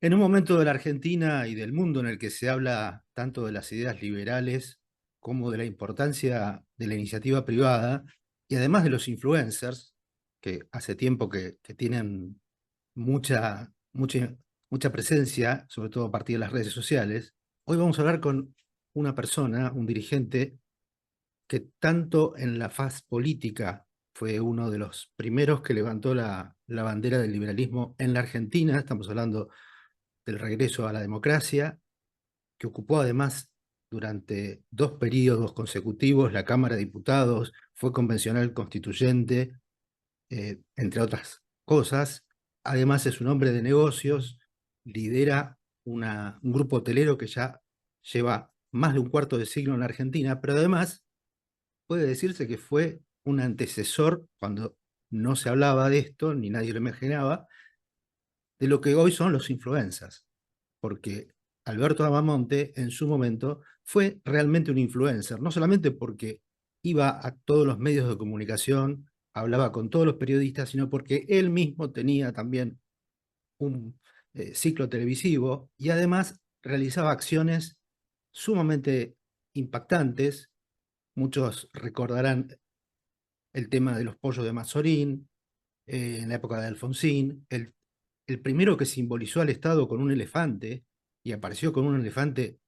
En un momento de la Argentina y del mundo en el que se habla tanto de las ideas liberales como de la importancia de la iniciativa privada, y además de los influencers, que hace tiempo que tienen mucha, mucha, mucha presencia, sobre todo a partir de las redes sociales, hoy vamos a hablar con una persona, un dirigente, que tanto en la faz política fue uno de los primeros que levantó la bandera del liberalismo en la Argentina. Estamos hablando del regreso a la democracia, que ocupó además durante dos periodos consecutivos la Cámara de Diputados, fue convencional constituyente, entre otras cosas. Además es un hombre de negocios, lidera un grupo hotelero que ya lleva más de un cuarto de siglo en la Argentina, pero además puede decirse que fue un antecesor, cuando no se hablaba de esto, ni nadie lo imaginaba, de lo que hoy son los influencers, porque Alberto Abamonte en su momento fue realmente un influencer, no solamente porque iba a todos los medios de comunicación, hablaba con todos los periodistas, sino porque él mismo tenía también un ciclo televisivo y además realizaba acciones sumamente impactantes. Muchos recordarán el tema de los pollos de Mazorín, en la época de Alfonsín, el primero que simbolizó al Estado con un elefante, y apareció con un elefante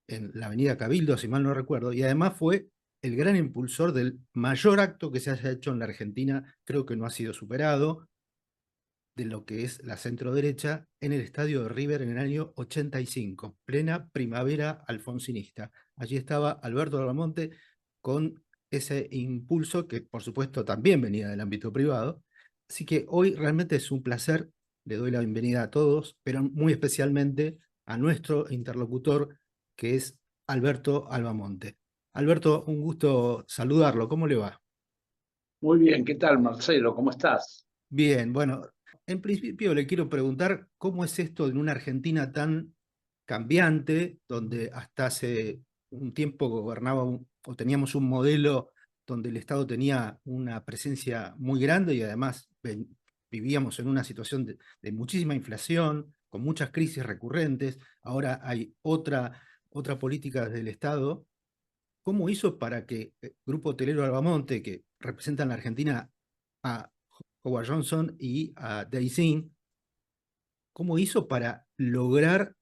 en la avenida Cabildo, si mal no recuerdo, y además fue el gran impulsor del mayor acto que se haya hecho en la Argentina, creo que no ha sido superado, de lo que es la centroderecha en el estadio de River en el año 85, plena primavera alfonsinista. Allí estaba Alberto Ramonte con ese impulso que por supuesto también venía del ámbito privado. Así que hoy realmente es un placer, le doy la bienvenida a todos, pero muy especialmente a nuestro interlocutor que es Alberto Albamonte. Alberto, un gusto saludarlo, ¿cómo le va? Muy bien, ¿qué tal, Marcelo? ¿Cómo estás? Bien, bueno, en principio le quiero preguntar cómo es esto en una Argentina tan cambiante, donde hasta hace un tiempo gobernaba o teníamos un modelo donde el Estado tenía una presencia muy grande y además vivíamos en una situación de muchísima inflación, con muchas crisis recurrentes. Ahora hay otra política del Estado. ¿Cómo hizo para que Grupo Hotelero Albamonte, que representan la Argentina a Howard Johnson y a Daisy, cómo hizo para lograr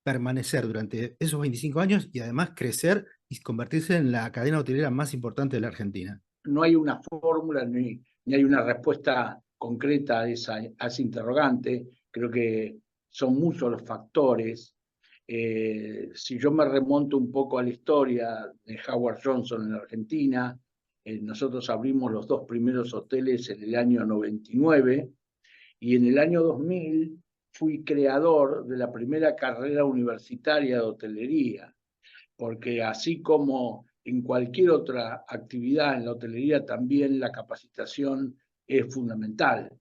permanecer durante esos 25 años y además crecer y convertirse en la cadena hotelera más importante de la Argentina? No hay una fórmula ni hay una respuesta concreta a ese interrogante. Creo que son muchos los factores. Si yo me remonto un poco a la historia de Howard Johnson en la Argentina, nosotros abrimos los dos primeros hoteles en el año 99 y en el año 2000 fui creador de la primera carrera universitaria de hotelería, porque así como en cualquier otra actividad en la hotelería, también la capacitación es fundamental.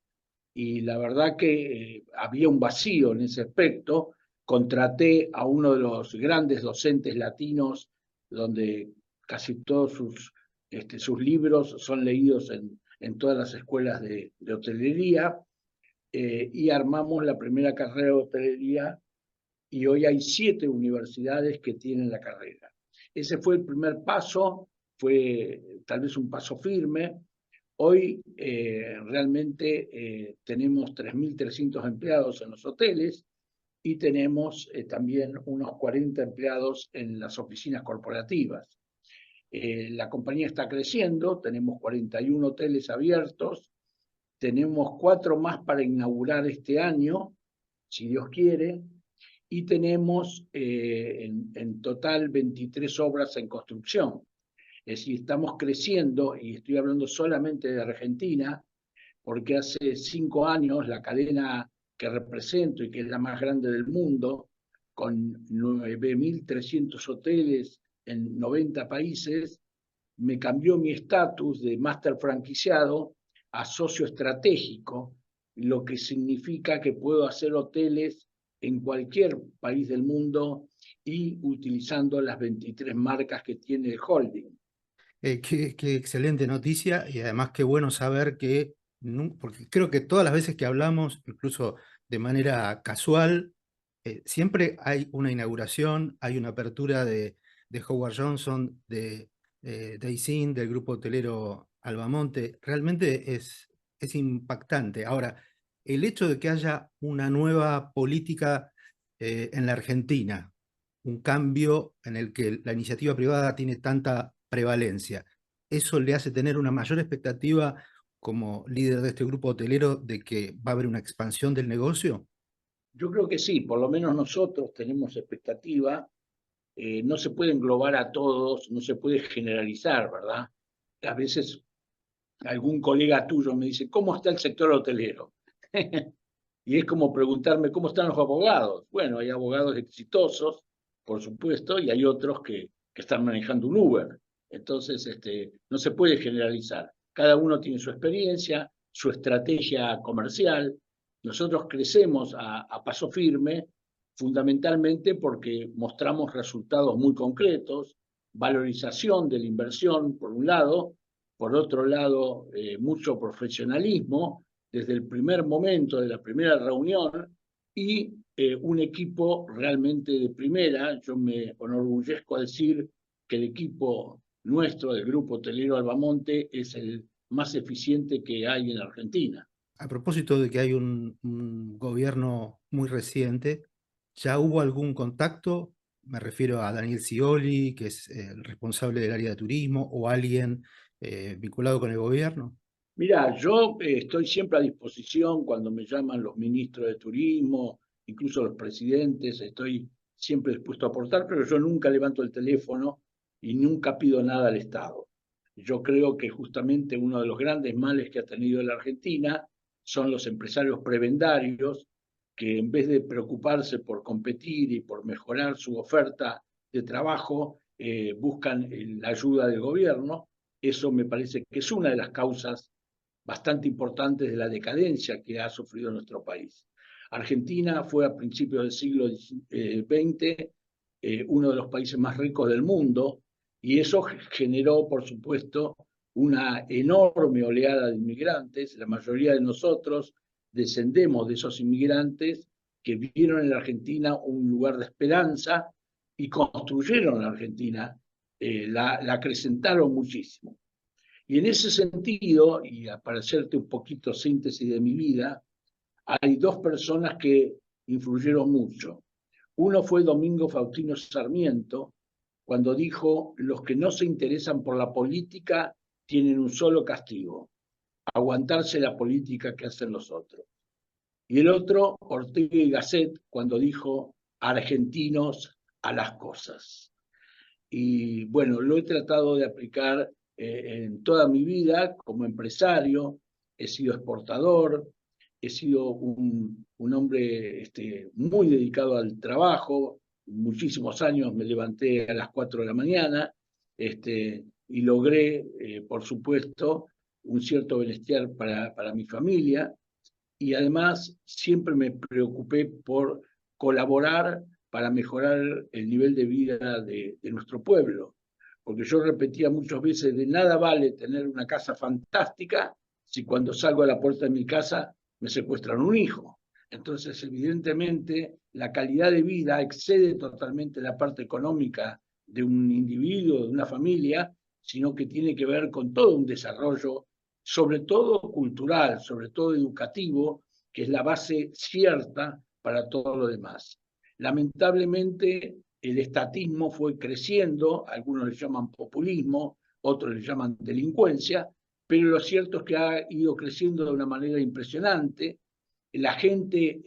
Y la verdad que había un vacío en ese aspecto. Contraté a uno de los grandes docentes latinos, donde casi todos sus libros son leídos en todas las escuelas de hotelería, y armamos la primera carrera de hotelería y hoy hay 7 universidades que tienen la carrera. Ese fue el primer paso, fue tal vez un paso firme. Hoy realmente tenemos 3.300 empleados en los hoteles y tenemos también unos 40 empleados en las oficinas corporativas. La compañía está creciendo, tenemos 41 hoteles abiertos, tenemos 4 más para inaugurar este año, si Dios quiere, y tenemos en total 23 obras en construcción. Es decir, estamos creciendo, y estoy hablando solamente de Argentina, porque hace 5 años la cadena que represento y que es la más grande del mundo, con 9.300 hoteles en 90 países, me cambió mi estatus de máster franquiciado a socio estratégico, lo que significa que puedo hacer hoteles en cualquier país del mundo y utilizando las 23 marcas que tiene el holding. Qué excelente noticia y además qué bueno saber que, porque creo que todas las veces que hablamos, incluso de manera casual. Siempre hay una inauguración, hay una apertura de Howard Johnson, de Daisin, del grupo hotelero Albamonte. Realmente es impactante. Ahora, el hecho de que haya una nueva política en la Argentina, un cambio en el que la iniciativa privada tiene tanta prevalencia, ¿eso le hace tener una mayor expectativa como líder de este grupo hotelero de que va a haber una expansión del negocio? Yo creo que sí, por lo menos nosotros tenemos expectativa. No se puede englobar a todos, no se puede generalizar, ¿verdad? A veces algún colega tuyo me dice, ¿cómo está el sector hotelero? Y es como preguntarme, ¿cómo están los abogados? Bueno, hay abogados exitosos, por supuesto, y hay otros que están manejando un Uber. Entonces, no se puede generalizar. Cada uno tiene su experiencia, su estrategia comercial. Nosotros crecemos a paso firme, fundamentalmente porque mostramos resultados muy concretos, valorización de la inversión, por un lado, por otro lado, mucho profesionalismo desde el primer momento de la primera reunión y un equipo realmente de primera. Yo me enorgullezco a decir que el equipo nuestro del Grupo Hotelero Albamonte es el más eficiente que hay en Argentina. A propósito de que hay un gobierno muy reciente, ¿ya hubo algún contacto? Me refiero a Daniel Scioli, que es el responsable del área de turismo, o alguien vinculado con el gobierno. Mira, yo estoy siempre a disposición cuando me llaman los ministros de turismo, incluso los presidentes, estoy siempre dispuesto a aportar, pero yo nunca levanto el teléfono y nunca pido nada al Estado. Yo creo que justamente uno de los grandes males que ha tenido la Argentina son los empresarios prebendarios que en vez de preocuparse por competir y por mejorar su oferta de trabajo, buscan la ayuda del gobierno. Eso me parece que es una de las causas bastante importantes de la decadencia que ha sufrido nuestro país. Argentina fue a principios del siglo XX uno de los países más ricos del mundo y eso generó, por supuesto, una enorme oleada de inmigrantes. La mayoría de nosotros descendemos de esos inmigrantes que vieron en la Argentina un lugar de esperanza y construyeron la Argentina, la acrecentaron muchísimo. Y en ese sentido, y para hacerte un poquito síntesis de mi vida, hay dos personas que influyeron mucho. Uno fue Domingo Faustino Sarmiento, cuando dijo, los que no se interesan por la política tienen un solo castigo, aguantarse la política que hacen los otros. Y el otro, Ortega y Gasset, cuando dijo, argentinos a las cosas. Y bueno, lo he tratado de aplicar en toda mi vida como empresario. He sido exportador, he sido un hombre muy dedicado al trabajo. Muchísimos años me levanté a las 4 de la mañana y logré, por supuesto, un cierto bienestar para mi familia y además siempre me preocupé por colaborar para mejorar el nivel de vida de nuestro pueblo. Porque yo repetía muchas veces, de nada vale tener una casa fantástica si cuando salgo a la puerta de mi casa me secuestran un hijo. Entonces, evidentemente, la calidad de vida excede totalmente la parte económica de un individuo, de una familia, sino que tiene que ver con todo un desarrollo, sobre todo cultural, sobre todo educativo, que es la base cierta para todo lo demás. Lamentablemente, el estatismo fue creciendo, algunos le llaman populismo, otros le llaman delincuencia, pero lo cierto es que ha ido creciendo de una manera impresionante. La gente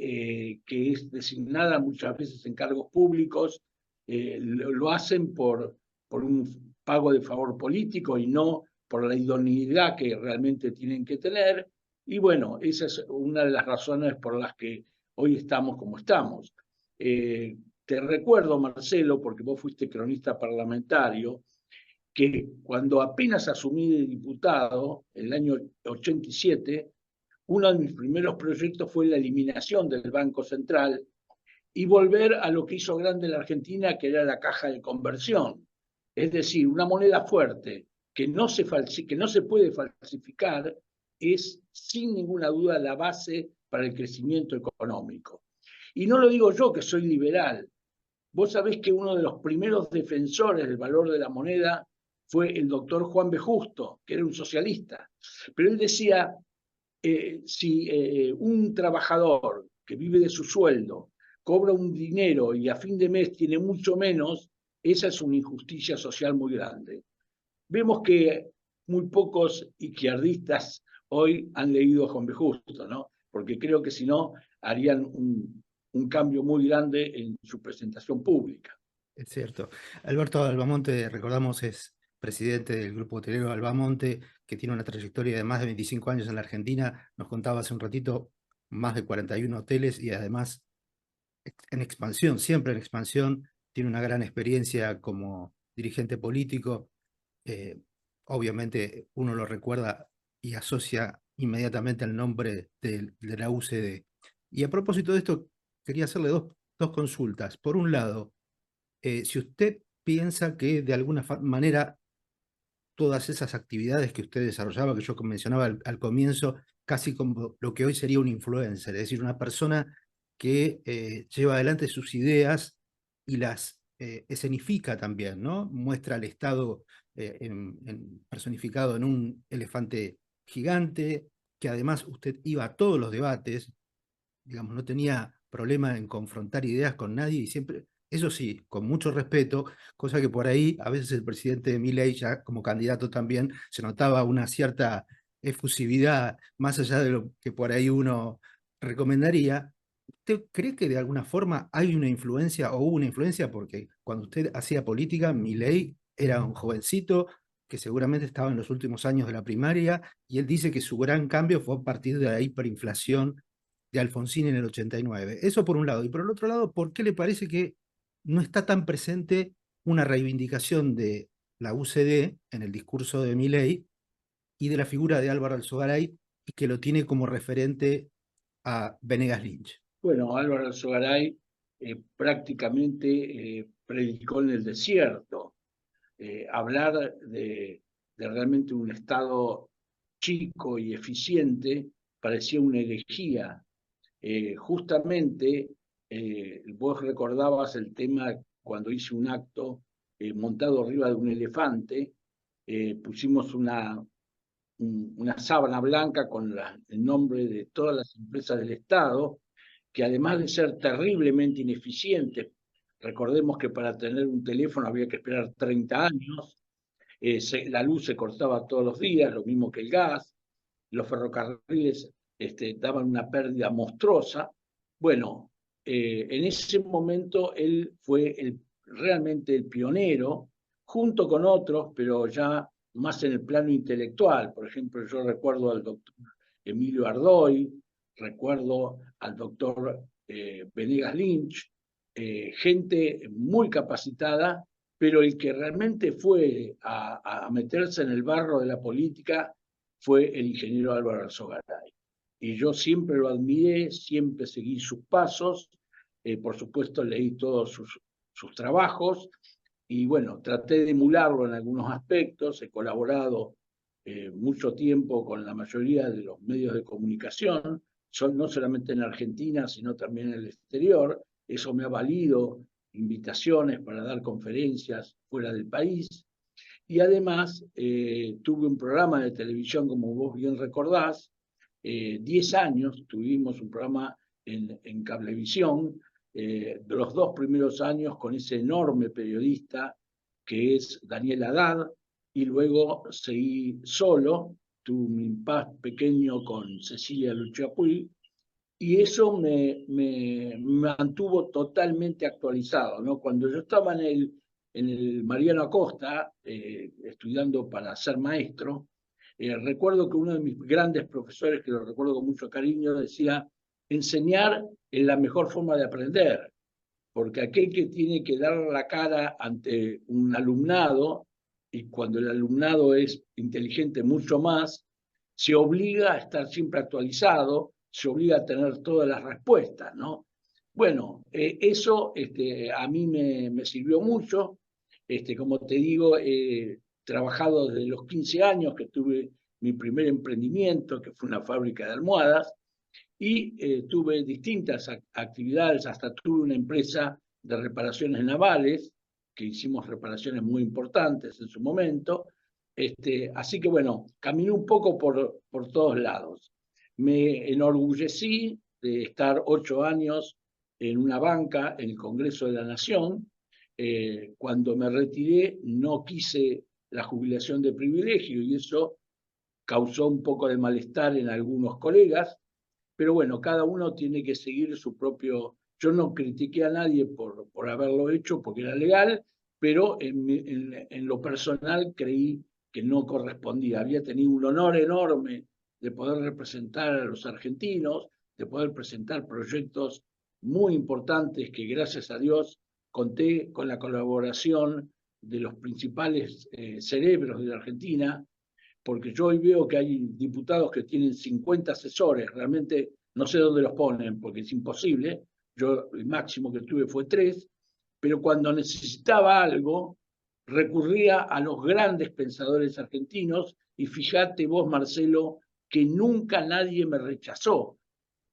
que es designada muchas veces en cargos públicos lo hacen por un pago de favor político y no por la idoneidad que realmente tienen que tener. Y bueno, esa es una de las razones por las que hoy estamos como estamos. Te recuerdo, Marcelo, porque vos fuiste cronista parlamentario, que cuando apenas asumí de diputado, en el año 87, uno de mis primeros proyectos fue la eliminación del Banco Central y volver a lo que hizo grande la Argentina, que era la caja de conversión. Es decir, una moneda fuerte que no se puede falsificar, es sin ninguna duda la base para el crecimiento económico. Y no lo digo yo, que soy liberal. Vos sabés que uno de los primeros defensores del valor de la moneda fue el doctor Juan B. Justo, que era un socialista. Pero él decía, si un trabajador que vive de su sueldo cobra un dinero y a fin de mes tiene mucho menos, esa es una injusticia social muy grande. Vemos que muy pocos izquierdistas hoy han leído a Juan B. Justo, ¿no? Porque creo que si no, harían un cambio muy grande en su presentación pública. Es cierto. Alberto Albamonte, recordamos, es presidente del Grupo Hotelero Albamonte, que tiene una trayectoria de más de 25 años en la Argentina. Nos contaba hace un ratito más de 41 hoteles y además en expansión, siempre en expansión. Tiene una gran experiencia como dirigente político. Eh, Obviamente uno lo recuerda y asocia inmediatamente el nombre de la UCD. Y a propósito de esto, quería hacerle dos consultas. Por un lado, si usted piensa que de alguna manera todas esas actividades que usted desarrollaba, que yo mencionaba al comienzo, casi como lo que hoy sería un influencer, es decir, una persona que lleva adelante sus ideas y las escenifica también, ¿no? Muestra al Estado personificado en un elefante gigante, que además usted iba a todos los debates, digamos, no tenía problema en confrontar ideas con nadie y siempre, eso sí, con mucho respeto, cosa que por ahí a veces el presidente Milei, ya como candidato también, se notaba una cierta efusividad más allá de lo que por ahí uno recomendaría. ¿Usted cree que de alguna forma hay una influencia o hubo una influencia? Porque cuando usted hacía política, Milei era un jovencito que seguramente estaba en los últimos años de la primaria y él dice que su gran cambio fue a partir de la hiperinflación de Alfonsín en el 89. Eso por un lado. Y por el otro lado, ¿por qué le parece que no está tan presente una reivindicación de la UCD en el discurso de Milei y de la figura de Álvaro Alzogaray, y que lo tiene como referente a Venegas Lynch? Bueno, Álvaro Alzogaray prácticamente predicó en el desierto. Hablar de realmente un Estado chico y eficiente parecía una herejía. Justamente, vos recordabas el tema cuando hice un acto montado arriba de un elefante, pusimos una sábana blanca con el nombre de todas las empresas del Estado, que además de ser terriblemente ineficientes, recordemos que para tener un teléfono había que esperar 30 años, la luz se cortaba todos los días, lo mismo que el gas, los ferrocarriles daban una pérdida monstruosa. Bueno, en ese momento él fue realmente el pionero, junto con otros, pero ya más en el plano intelectual. Por ejemplo, yo recuerdo al doctor Emilio Ardoy, recuerdo al doctor Venegas Lynch, gente muy capacitada, pero el que realmente fue a meterse en el barro de la política fue el ingeniero Álvaro Alzogaray. Y yo siempre lo admiré, siempre seguí sus pasos, por supuesto leí todos sus trabajos y bueno, traté de emularlo en algunos aspectos, he colaborado mucho tiempo con la mayoría de los medios de comunicación, no solamente en Argentina, sino también en el exterior. Eso me ha valido invitaciones para dar conferencias fuera del país. Y además tuve un programa de televisión, como vos bien recordás, 10 años tuvimos un programa en Cablevisión, los 2 primeros años con ese enorme periodista que es Daniel Haddad, y luego seguí solo, tuve un impasse pequeño con Cecilia Luchapuy, y eso me mantuvo totalmente actualizado, ¿no? Cuando yo estaba en el Mariano Acosta, estudiando para ser maestro, recuerdo que uno de mis grandes profesores, que lo recuerdo con mucho cariño, decía, enseñar es la mejor forma de aprender, porque aquel que tiene que dar la cara ante un alumnado, y cuando el alumnado es inteligente mucho más, se obliga a estar siempre actualizado, se obliga a tener todas las respuestas, ¿no? Bueno, eso a mí me sirvió mucho. Como te digo, he trabajado desde los 15 años que tuve mi primer emprendimiento, que fue una fábrica de almohadas, y tuve distintas actividades, hasta tuve una empresa de reparaciones navales, que hicimos reparaciones muy importantes en su momento. Así que bueno, caminé un poco por todos lados. Me enorgullecí de estar 8 años en una banca en el Congreso de la Nación. Cuando me retiré no quise la jubilación de privilegio y eso causó un poco de malestar en algunos colegas, pero bueno, cada uno tiene que seguir su propio... Yo no critiqué a nadie por haberlo hecho porque era legal, pero en lo personal creí que no correspondía. Había tenido un honor enorme de poder representar a los argentinos, de poder presentar proyectos muy importantes que gracias a Dios conté con la colaboración de los principales cerebros de la Argentina, porque yo hoy veo que hay diputados que tienen 50 asesores, realmente no sé dónde los ponen, porque es imposible. Yo el máximo que tuve fue 3, pero cuando necesitaba algo, recurría a los grandes pensadores argentinos, y fíjate vos, Marcelo, que nunca nadie me rechazó.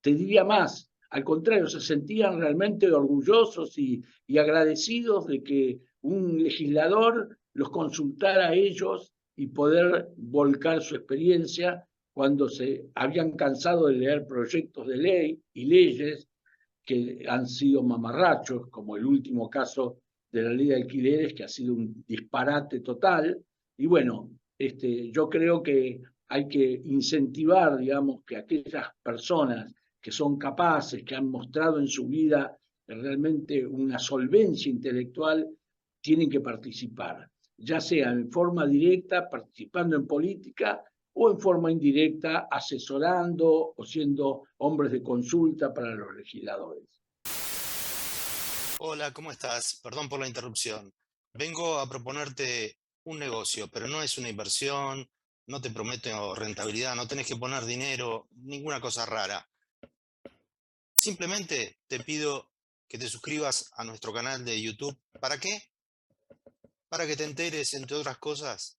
Te diría más, al contrario, se sentían realmente orgullosos y agradecidos de que un legislador los consultara a ellos y poder volcar su experiencia cuando se habían cansado de leer proyectos de ley y leyes que han sido mamarrachos, como el último caso de la ley de alquileres, que ha sido un disparate total. Y bueno, yo creo que hay que incentivar, digamos, que aquellas personas que son capaces, que han mostrado en su vida realmente una solvencia intelectual, tienen que participar, ya sea en forma directa, participando en política, o en forma indirecta, asesorando o siendo hombres de consulta para los legisladores. Hola, ¿cómo estás? Perdón por la interrupción. Vengo a proponerte un negocio, pero no es una inversión, no te prometo rentabilidad, no tenés que poner dinero, ninguna cosa rara. Simplemente te pido que te suscribas a nuestro canal de YouTube. ¿Para qué? Para que te enteres, entre otras cosas,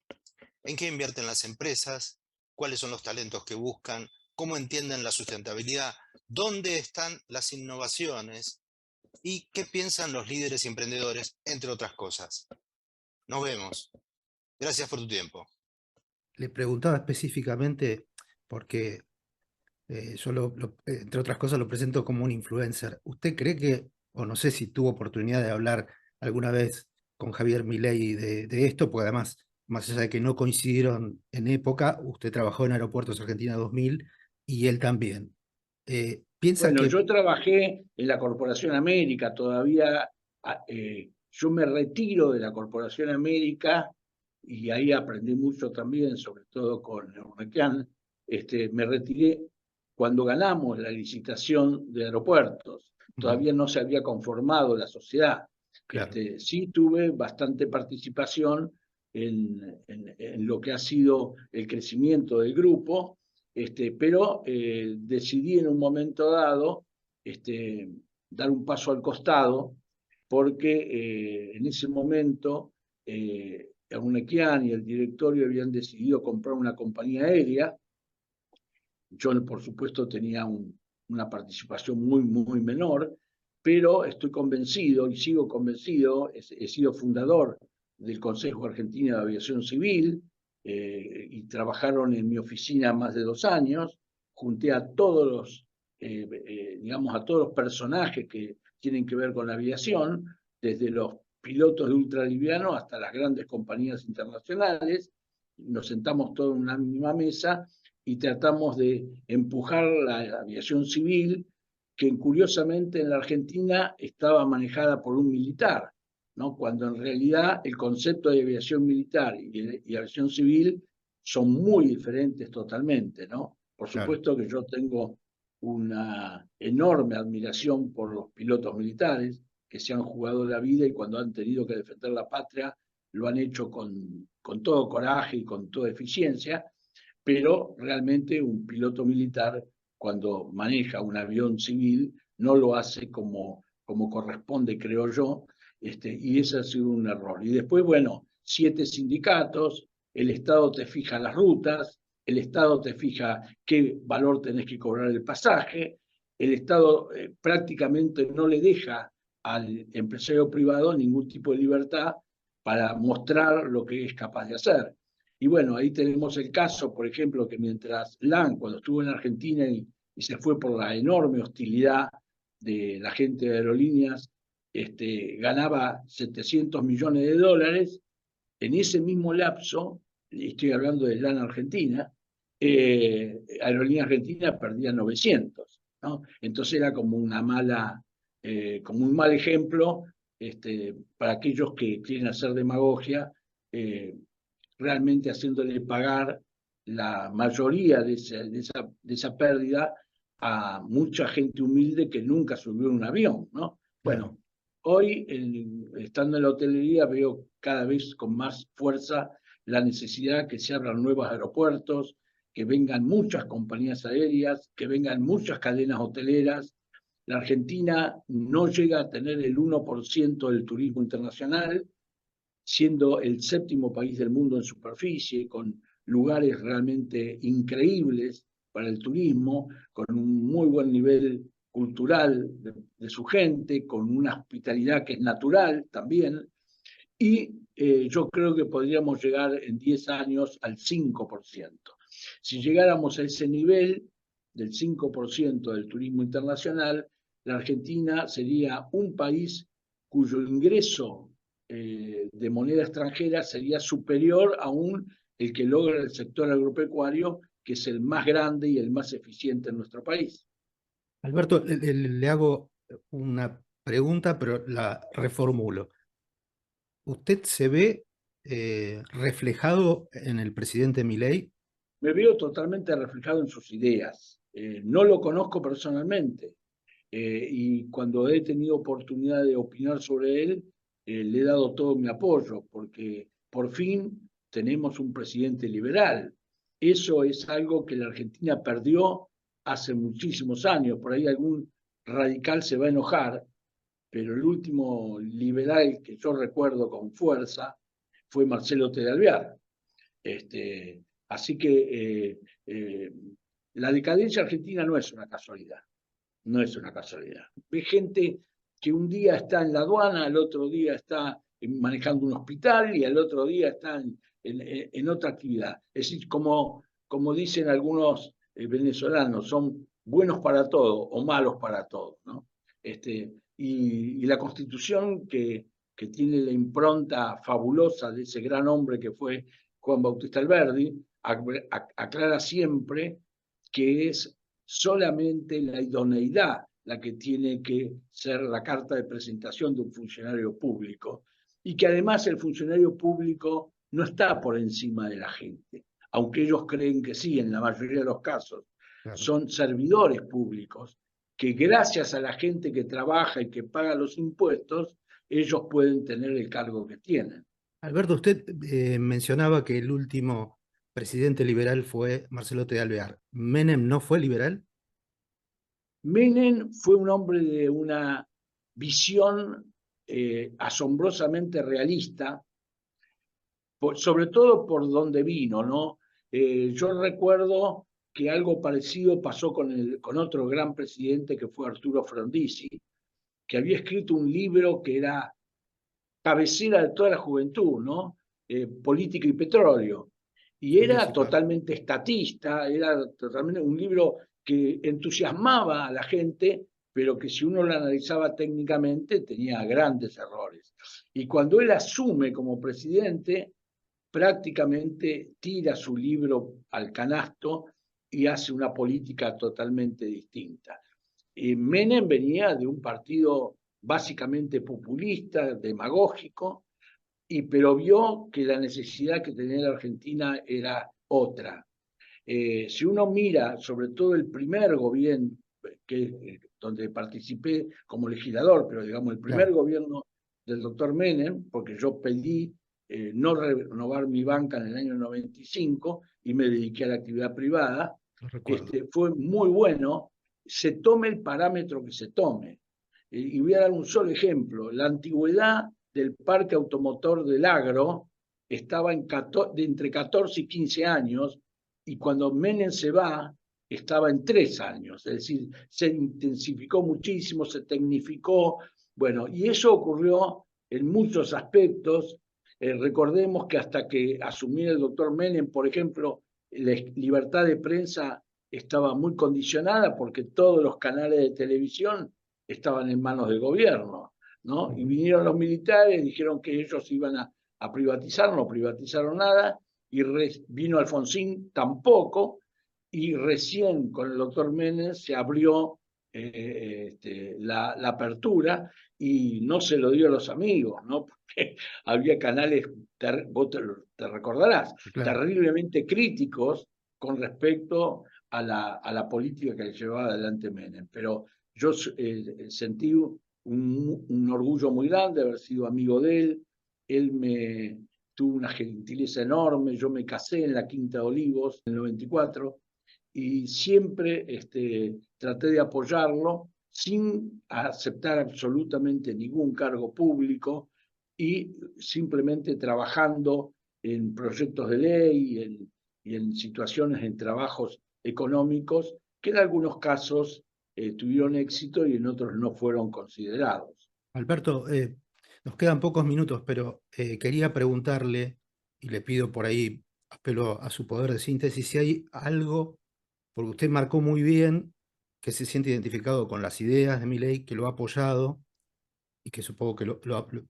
en qué invierten las empresas, cuáles son los talentos que buscan, cómo entienden la sustentabilidad, dónde están las innovaciones y qué piensan los líderes y emprendedores, entre otras cosas. Nos vemos. Gracias por tu tiempo. Le preguntaba específicamente porque yo, entre otras cosas, lo presento como un influencer. ¿Usted cree que, o no sé si tuvo oportunidad de hablar alguna vez con Javier Milei de esto? Porque además, más allá de que no coincidieron en época, usted trabajó en Aeropuertos Argentina 2000 y él también. ¿Piensa Bueno, que, yo trabajé en la Corporación América, todavía yo me retiro de la Corporación América y ahí aprendí mucho también, sobre todo con Neuquén. Me retiré cuando ganamos la licitación de aeropuertos. Todavía no se había conformado la sociedad. claro, Sí tuve bastante participación en lo que ha sido el crecimiento del grupo, pero decidí en un momento dado dar un paso al costado, porque en ese momento Egunequian y el directorio habían decidido comprar una compañía aérea. Yo, por supuesto, tenía una participación muy, muy menor, pero estoy convencido y sigo convencido, he sido fundador del Consejo Argentino de Aviación Civil, y trabajaron en mi oficina más de 2 años. Junté a todos digamos, a todos los personajes que tienen que ver con la aviación, desde los pilotos de ultraliviano hasta las grandes compañías internacionales. Nos sentamos todos en una misma mesa y tratamos de empujar la aviación civil, que curiosamente en la Argentina estaba manejada por un militar, ¿no? Cuando en realidad el concepto de aviación militar y aviación civil son muy diferentes totalmente, ¿no? Por claro. supuesto que yo tengo una enorme admiración por los pilotos militares que se han jugado la vida y cuando han tenido que defender la patria lo han hecho con todo coraje y con toda eficiencia, pero realmente un piloto militar, cuando maneja un avión civil, no lo hace como corresponde, creo yo, y ese ha sido un error. Y después, bueno, 7 sindicatos, el Estado te fija las rutas, el Estado te fija qué valor tenés que cobrar el pasaje, el Estado prácticamente no le deja al empresario privado ningún tipo de libertad para mostrar lo que es capaz de hacer. Y bueno, ahí tenemos el caso, por ejemplo, que mientras LAN, cuando estuvo en Argentina y se fue por la enorme hostilidad de la gente de aerolíneas, ganaba 700 millones de dólares, en ese mismo lapso, estoy hablando de LAN Argentina, Aerolínea Argentina perdía 900, ¿no? Entonces era como una mala, como un mal ejemplo para aquellos que quieren hacer demagogia, realmente haciéndole pagar la mayoría de esa pérdida a mucha gente humilde que nunca subió en un avión, ¿no? Claro. Bueno, hoy, estando en la hotelería, veo cada vez con más fuerza la necesidad que se abran nuevos aeropuertos, que vengan muchas compañías aéreas, que vengan muchas cadenas hoteleras. La Argentina no llega a tener el 1% del turismo internacional, siendo el séptimo país del mundo en superficie, con lugares realmente increíbles para el turismo, con un muy buen nivel cultural de su gente, con una hospitalidad que es natural también, y yo creo que podríamos llegar en 10 años al 5%. Si llegáramos a ese nivel del 5% del turismo internacional, la Argentina sería un país cuyo ingreso de moneda extranjera sería superior aún el que logra el sector agropecuario, que es el más grande y el más eficiente en nuestro país. Alberto, le hago una pregunta, pero la reformulo. ¿Usted se ve reflejado en el presidente Milei? Me veo totalmente reflejado en sus ideas. No lo conozco personalmente, y cuando he tenido oportunidad de opinar sobre él, le he dado todo mi apoyo, porque por fin tenemos un presidente liberal. Eso es algo que la Argentina perdió hace muchísimos años. Por ahí algún radical se va a enojar, pero el último liberal que yo recuerdo con fuerza fue Marcelo T. de Alvear. Así que la decadencia argentina no es una casualidad, no es una casualidad. Ve gente que un día está en la aduana, al otro día está manejando un hospital y al otro día está en otra actividad. Es decir, como dicen algunos venezolanos, son buenos para todo o malos para todo, ¿no? Y la Constitución que tiene la impronta fabulosa de ese gran hombre que fue Juan Bautista Alberdi, aclara siempre que es solamente la idoneidad la que tiene que ser la carta de presentación de un funcionario público, y que además el funcionario público no está por encima de la gente, aunque ellos creen que sí, en la mayoría de los casos. Claro. Son servidores públicos que gracias a la gente que trabaja y que paga los impuestos, ellos pueden tener el cargo que tienen. Alberto, usted mencionaba que el último presidente liberal fue Marcelo T. de Alvear. ¿Menem no fue liberal? Menem fue un hombre de una visión asombrosamente realista, sobre todo por donde vino, ¿no? Yo recuerdo que algo parecido pasó con otro gran presidente que fue Arturo Frondizi, que había escrito un libro que era cabecera de toda la juventud, ¿no? Política y petróleo. Y era totalmente estatista, era totalmente un libro que entusiasmaba a la gente, pero que si uno lo analizaba técnicamente tenía grandes errores. Y cuando él asume como presidente, prácticamente tira su libro al canasto y hace una política totalmente distinta. Menem venía de un partido básicamente populista, demagógico, pero vio que la necesidad que tenía la Argentina era otra. Si uno mira sobre todo el primer gobierno, donde participé como legislador, pero digamos el primer gobierno del doctor Menem, porque yo pedí no renovar mi banca en el año 95 y me dediqué a la actividad privada, fue muy bueno, se tome el parámetro que se tome. Y voy a dar un solo ejemplo. La antigüedad del parque automotor del agro estaba de entre 14 y 15 años, y cuando Menem se va, estaba en 3 años, es decir, se intensificó muchísimo, se tecnificó, bueno, y eso ocurrió en muchos aspectos. Recordemos que hasta que asumió el doctor Menem, por ejemplo, la libertad de prensa estaba muy condicionada porque todos los canales de televisión estaban en manos del gobierno, ¿no? Y vinieron los militares, dijeron que ellos iban a privatizar, no privatizaron nada, y vino Alfonsín tampoco, y recién con el doctor Menem se abrió la apertura y no se lo dio a los amigos, ¿no? Porque había canales, vos te recordarás, Claro. terriblemente críticos con respecto a la política que llevaba adelante Menem. Pero yo sentí un orgullo muy grande de haber sido amigo de él. Él me tuvo una gentileza enorme. Yo me casé en la Quinta de Olivos en el 94 y siempre traté de apoyarlo sin aceptar absolutamente ningún cargo público y simplemente trabajando en proyectos de ley y en situaciones, en trabajos económicos que en algunos casos tuvieron éxito y en otros no fueron considerados. Alberto, nos quedan pocos minutos, pero quería preguntarle, y le pido por ahí, apelo a su poder de síntesis, si hay algo, porque usted marcó muy bien que se siente identificado con las ideas de Milei, que lo ha apoyado y que supongo que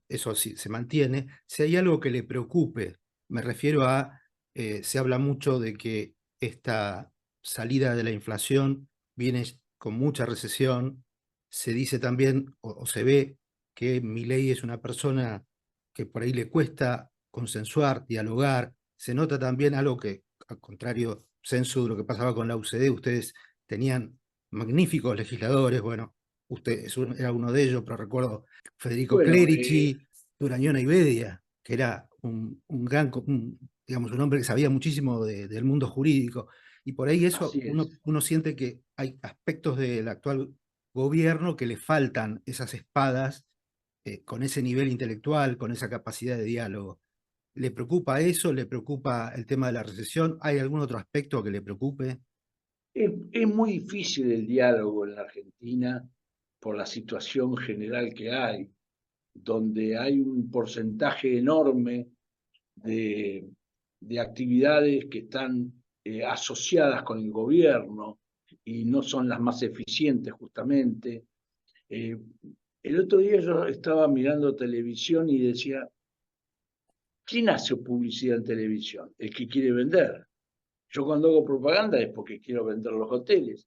eso sí se mantiene. Si hay algo que le preocupe, me refiero a, se habla mucho de que esta salida de la inflación viene con mucha recesión. Se dice también, o se ve, que Milei es una persona que por ahí le cuesta consensuar, dialogar. Se nota también algo que, al contrario, censo de lo que pasaba con la UCD, ustedes tenían magníficos legisladores. Bueno, usted era uno de ellos, pero recuerdo Federico Bueno, Clerici, Durañona y Bedia, que era un gran, digamos, un hombre que sabía muchísimo del mundo jurídico. Y por ahí eso así es. uno siente que hay aspectos del actual gobierno que le faltan esas espadas con ese nivel intelectual, con esa capacidad de diálogo. ¿Le preocupa eso? ¿Le preocupa el tema de la recesión? ¿Hay algún otro aspecto que le preocupe? Es muy difícil el diálogo en la Argentina por la situación general que hay, donde hay un porcentaje enorme de, de actividades que están asociadas con el gobierno y no son las más eficientes justamente. Eh, el otro día yo estaba mirando televisión y decía, ¿quién hace publicidad en televisión? El que quiere vender. Yo cuando hago propaganda es porque quiero vender los hoteles.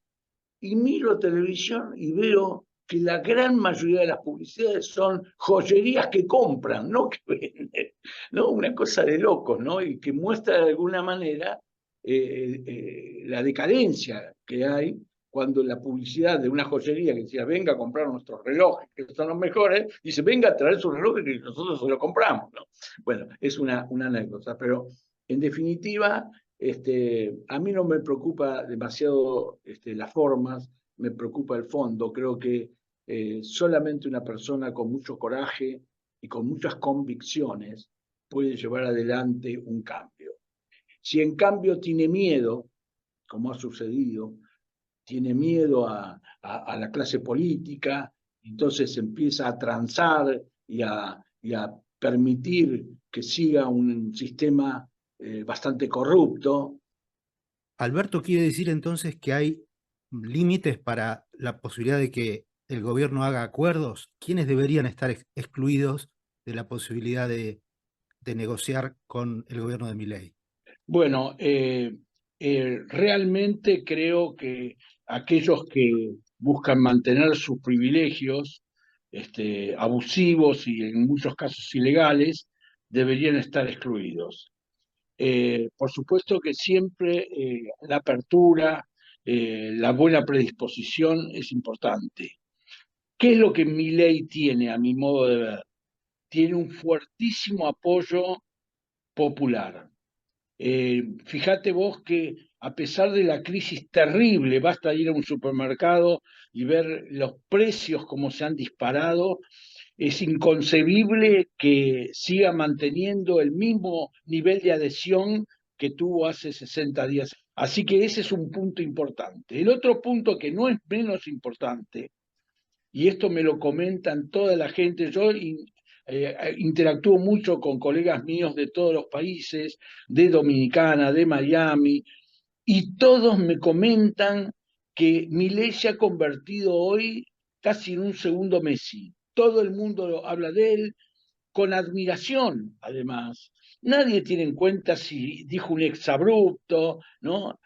Y miro televisión y veo que la gran mayoría de las publicidades son joyerías que compran, no que venden, ¿no? Una cosa de locos, ¿no? Y que muestra de alguna manera la decadencia que hay cuando la publicidad de una joyería que decía, venga a comprar nuestros relojes, que son los mejores, dice, venga a traer sus relojes que nosotros se los compramos, ¿no? Bueno, es una anécdota, pero en definitiva, a mí no me preocupa demasiado las formas, me preocupa el fondo. Creo que solamente una persona con mucho coraje y con muchas convicciones puede llevar adelante un cambio. Si en cambio tiene miedo, como ha sucedido, tiene miedo a la clase política, entonces empieza a transar y a permitir que siga un sistema bastante corrupto. Alberto quiere decir entonces que hay límites para la posibilidad de que el gobierno haga acuerdos. ¿Quiénes deberían estar excluidos de la posibilidad de negociar con el gobierno de Milei? Bueno, realmente creo que aquellos que buscan mantener sus privilegios abusivos y en muchos casos ilegales deberían estar excluidos. Por supuesto que siempre la apertura, la buena predisposición es importante. ¿Qué es lo que Milei tiene, a mi modo de ver? Tiene un fuertísimo apoyo popular. Fíjate vos que a pesar de la crisis terrible, basta ir a un supermercado y ver los precios como se han disparado, es inconcebible que siga manteniendo el mismo nivel de adhesión que tuvo hace 60 días. Así que ese es un punto importante. El otro punto que no es menos importante, y esto me lo comentan toda la gente, yo interactúo mucho con colegas míos de todos los países, de Dominicana, de Miami, y todos me comentan que Milei se ha convertido hoy casi en un segundo Messi. Todo el mundo habla de él con admiración, además. Nadie tiene en cuenta si dijo un exabrupto, ¿no?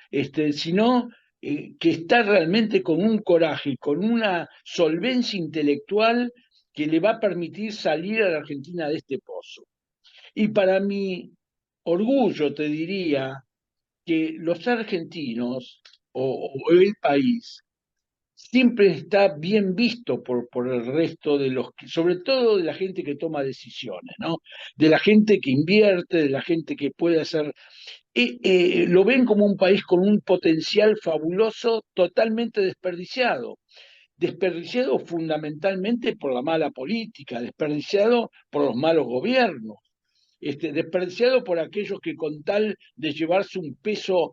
Sino que está realmente con un coraje, con una solvencia intelectual que le va a permitir salir a la Argentina de este pozo. Y para mi orgullo, te diría que los argentinos o el país siempre está bien visto por el resto de los, sobre todo de la gente que toma decisiones, ¿no? De la gente que invierte, de la gente que puede hacer. Lo ven como un país con un potencial fabuloso totalmente desperdiciado. Desperdiciado fundamentalmente por la mala política, desperdiciado por los malos gobiernos. Desperdiciado por aquellos que con tal de llevarse un peso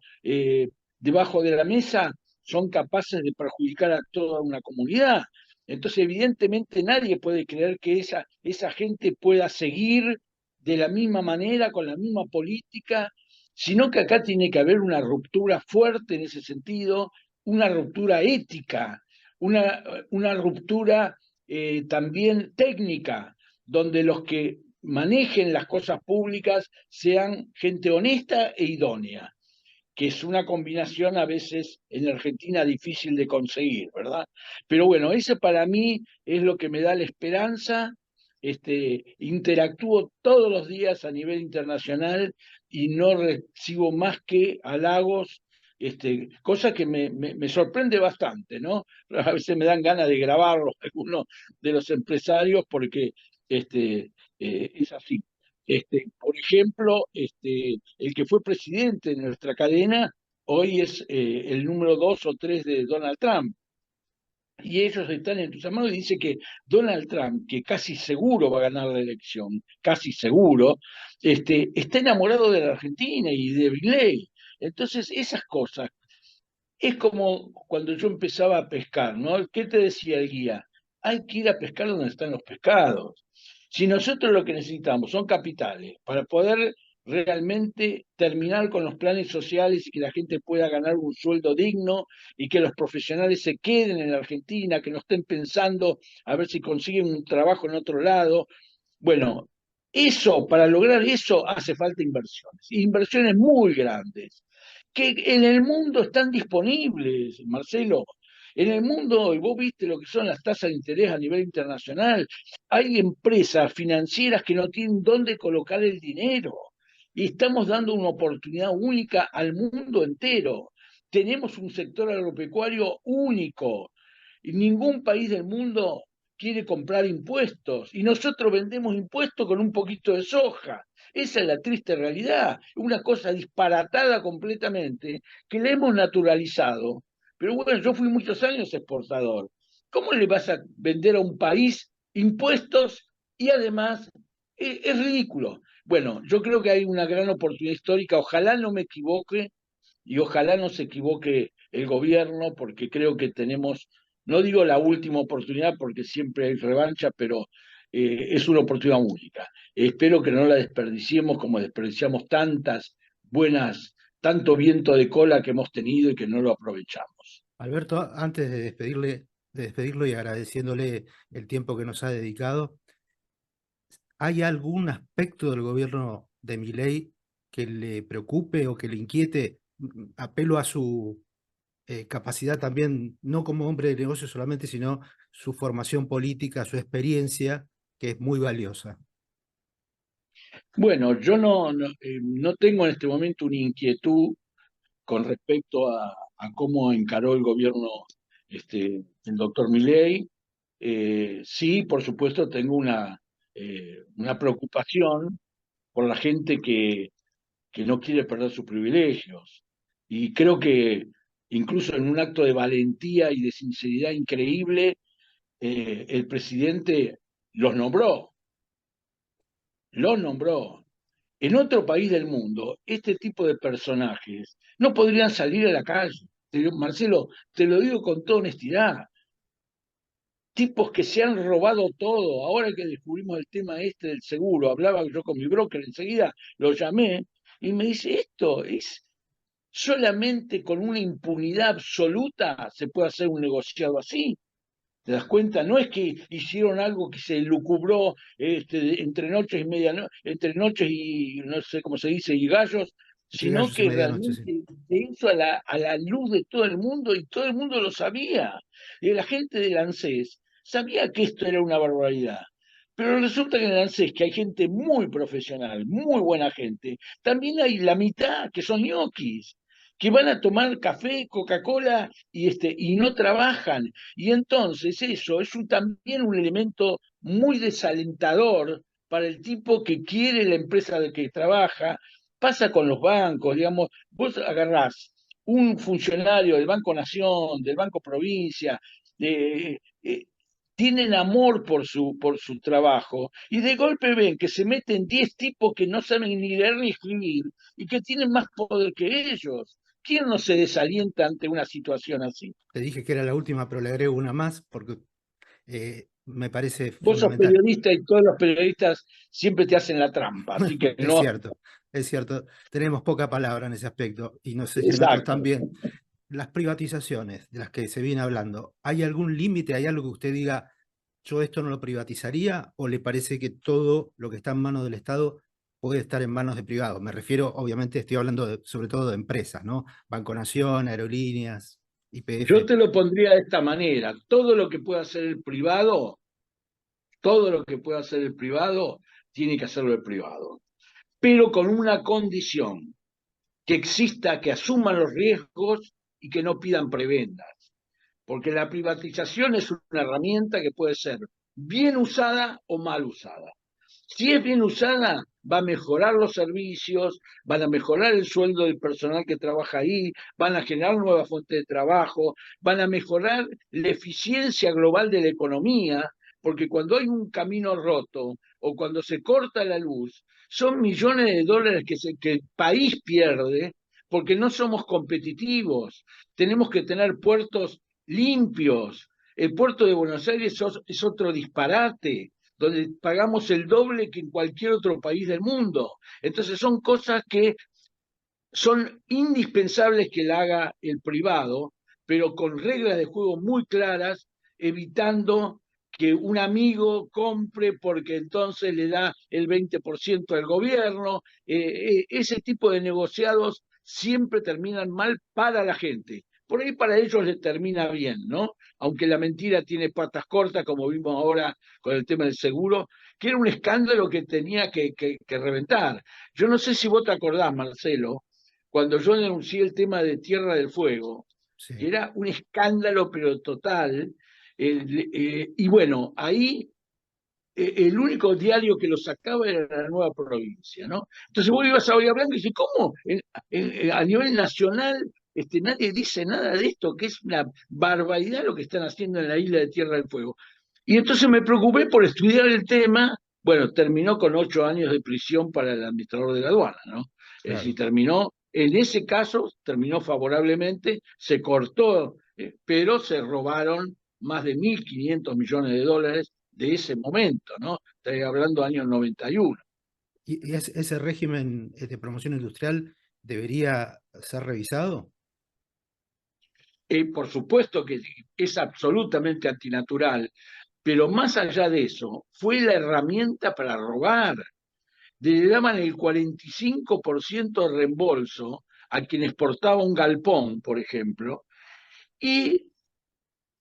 debajo de la mesa son capaces de perjudicar a toda una comunidad. Entonces, evidentemente, nadie puede creer que esa gente pueda seguir de la misma manera, con la misma política, sino que acá tiene que haber una ruptura fuerte en ese sentido, una ruptura ética, una ruptura también técnica, donde los que manejen las cosas públicas sean gente honesta e idónea, que es una combinación a veces en Argentina difícil de conseguir, ¿verdad? Pero bueno, eso para mí es lo que me da la esperanza. Interactúo todos los días a nivel internacional y no recibo más que halagos, cosa que me sorprende bastante, ¿no? A veces me dan ganas de grabarlos algunos de los empresarios porque es así. Por ejemplo, el que fue presidente de nuestra cadena hoy es el número 2 o 3 de Donald Trump. Y ellos están entusiasmados y dice que Donald Trump, que casi seguro va a ganar la elección, casi seguro, está enamorado de la Argentina y de Milei. Entonces, esas cosas, es como cuando yo empezaba a pescar, ¿no? ¿Qué te decía el guía? Hay que ir a pescar donde están los pescados. Si nosotros lo que necesitamos son capitales para poder realmente terminar con los planes sociales y que la gente pueda ganar un sueldo digno y que los profesionales se queden en la Argentina, que no estén pensando a ver si consiguen un trabajo en otro lado. Bueno, para lograr eso hace falta inversiones, inversiones muy grandes que en el mundo están disponibles, Marcelo. En el mundo, y vos viste lo que son las tasas de interés a nivel internacional, hay empresas financieras que no tienen dónde colocar el dinero. Y estamos dando una oportunidad única al mundo entero. Tenemos un sector agropecuario único. Y ningún país del mundo quiere comprar impuestos. Y nosotros vendemos impuestos con un poquito de soja. Esa es la triste realidad, una cosa disparatada completamente, que la hemos naturalizado. Pero bueno, yo fui muchos años exportador. ¿Cómo le vas a vender a un país impuestos y además es ridículo? Bueno, yo creo que hay una gran oportunidad histórica, ojalá no me equivoque y ojalá no se equivoque el gobierno, porque creo que tenemos, no digo la última oportunidad, porque siempre hay revancha, pero es una oportunidad única. Espero que no la desperdiciemos como desperdiciamos tanto viento de cola que hemos tenido y que no lo aprovechamos. Alberto, antes de despedirlo y agradeciéndole el tiempo que nos ha dedicado, ¿hay algún aspecto del gobierno de Milei que le preocupe o que le inquiete? Apelo a su capacidad también, no como hombre de negocio solamente, sino su formación política, su experiencia, que es muy valiosa. Bueno, yo no tengo en este momento una inquietud con respecto a cómo encaró el gobierno el doctor Milei. Sí, por supuesto, tengo una preocupación por la gente que no quiere perder sus privilegios. Y creo que incluso en un acto de valentía y de sinceridad increíble, el presidente los nombró, los nombró. En otro país del mundo, este tipo de personajes no podrían salir a la calle. Marcelo, te lo digo con toda honestidad. Tipos que se han robado todo. Ahora que descubrimos el tema este del seguro, hablaba yo con mi broker, enseguida lo llamé y me dice, esto es solamente con una impunidad absoluta se puede hacer un negociado así. ¿Te das cuenta? No es que hicieron algo que se lucubró entre noches y entre noches y no sé cómo se dice, y gallos, Entre sino gallos y que medianoche, sí. realmente se hizo a la luz de todo el mundo y todo el mundo lo sabía. Y la gente del ANSES sabía que esto era una barbaridad. Pero resulta que en el ANSES, que hay gente muy profesional, muy buena gente, también hay la mitad que son ñoquis, que van a tomar café, Coca-Cola y no trabajan. Y entonces eso es también un elemento muy desalentador para el tipo que quiere la empresa de que trabaja. Pasa con los bancos, digamos, vos agarrás un funcionario del Banco Nación, del Banco Provincia, tienen amor por su trabajo y de golpe ven que se meten 10 tipos que no saben ni leer ni escribir y que tienen más poder que ellos. ¿Quién no se desalienta ante una situación así? Te dije que era la última, pero le agrego una más porque me parece Vos sos fundamental. periodista y todos los periodistas siempre te hacen la trampa, así que Es no. cierto, es cierto. Tenemos poca palabra en ese aspecto y no sé si en otros Exacto. también. Las privatizaciones de las que se viene hablando, ¿hay algún límite? ¿Hay algo que usted diga, yo esto no lo privatizaría? ¿O le parece que todo lo que está en manos del Estado puede estar en manos de privados? Me refiero, obviamente, estoy hablando sobre todo de empresas, ¿no? Banco Nación, aerolíneas, Yo YPF. te lo pondría de esta manera. Todo lo que pueda hacer el privado, todo lo que pueda hacer el privado, tiene que hacerlo el privado. Pero con una condición, que exista, que asuman los riesgos y que no pidan prebendas. Porque la privatización es una herramienta que puede ser bien usada o mal usada. Si es bien usada, va a mejorar los servicios, van a mejorar el sueldo del personal que trabaja ahí, van a generar nuevas fuentes de trabajo, van a mejorar la eficiencia global de la economía, porque cuando hay un camino roto o cuando se corta la luz, son millones de dólares que el país pierde porque no somos competitivos. Tenemos que tener puertos limpios. El puerto de Buenos Aires es otro disparate donde pagamos el doble que en cualquier otro país del mundo. Entonces son cosas que son indispensables que la haga el privado, pero con reglas de juego muy claras, evitando que un amigo compre porque entonces le da el 20% al gobierno. Ese tipo de negociados siempre terminan mal para la gente. Por ahí para ellos les termina bien, ¿no? Aunque la mentira tiene patas cortas, como vimos ahora con el tema del seguro, que era un escándalo que tenía que reventar. Yo no sé si vos te acordás, Marcelo, cuando yo denuncié el tema de Tierra del Fuego, que Sí. era un escándalo pero total, y bueno, ahí el único diario que lo sacaba era la Nueva Provincia, ¿no? Entonces vos ibas a hoy hablando y dices, ¿cómo? A nivel nacional nadie dice nada de esto, que es una barbaridad lo que están haciendo en la isla de Tierra del Fuego. Y entonces me preocupé por estudiar el tema. Bueno, terminó con 8 años de prisión para el administrador de la aduana, ¿no? Es decir, Claro. terminó, en ese caso, terminó favorablemente, se cortó, pero se robaron más de 1.500 millones de dólares de ese momento, ¿no? Estoy hablando años 91. ¿Y ese régimen de promoción industrial debería ser revisado? Por supuesto que es absolutamente antinatural, pero más allá de eso, fue la herramienta para robar. Le daban el 45% de reembolso a quien exportaba un galpón, por ejemplo, y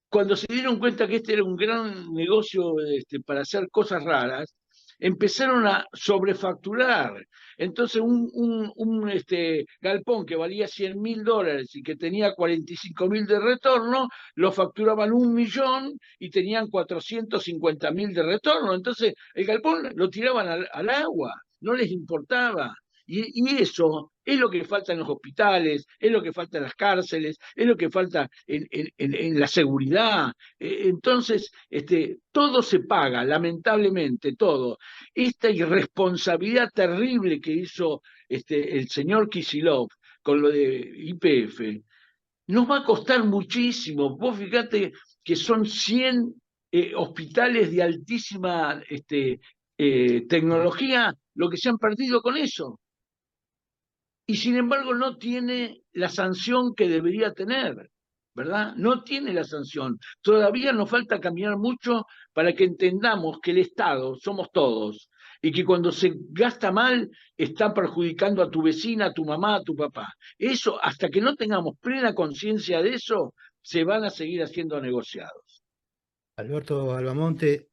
cuando se dieron cuenta que este era un gran negocio para hacer cosas raras, empezaron a sobrefacturar. Entonces, galpón que valía $100.000 y que tenía 45.000 de retorno, lo facturaban 1.000.000 y tenían 450.000 de retorno. Entonces, el galpón lo tiraban al agua, no les importaba. Y eso es lo que falta en los hospitales, es lo que falta en las cárceles, es lo que falta en la seguridad. Entonces, todo se paga, lamentablemente, todo. Esta irresponsabilidad terrible que hizo el señor Kicillof con lo de YPF, nos va a costar muchísimo. Vos fíjate que son 100 hospitales de altísima tecnología lo que se han perdido con eso. Y sin embargo no tiene la sanción que debería tener, ¿verdad? No tiene la sanción. Todavía nos falta caminar mucho para que entendamos que el Estado somos todos y que cuando se gasta mal está perjudicando a tu vecina, a tu mamá, a tu papá. Eso, hasta que no tengamos plena conciencia de eso, se van a seguir haciendo negociados. Alberto Albamonte,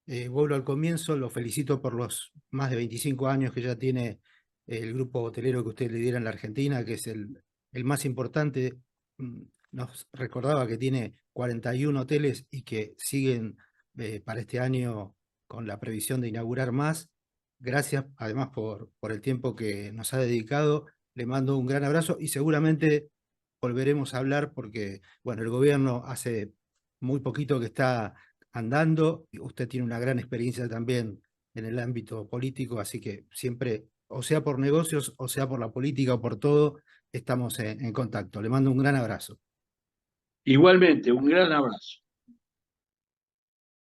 vuelvo al comienzo, lo felicito por los más de 25 años que ya tiene el grupo hotelero que usted lidera en la Argentina, que es el más importante. Nos recordaba que tiene 41 hoteles y que siguen para este año con la previsión de inaugurar más. Gracias además por el tiempo que nos ha dedicado. Le mando un gran abrazo y seguramente volveremos a hablar porque, bueno, el gobierno hace muy poquito que está andando. Usted tiene una gran experiencia también en el ámbito político, así que siempre, o sea por negocios, o sea por la política, o por todo, estamos en contacto. Le mando un gran abrazo. Igualmente, un gran abrazo.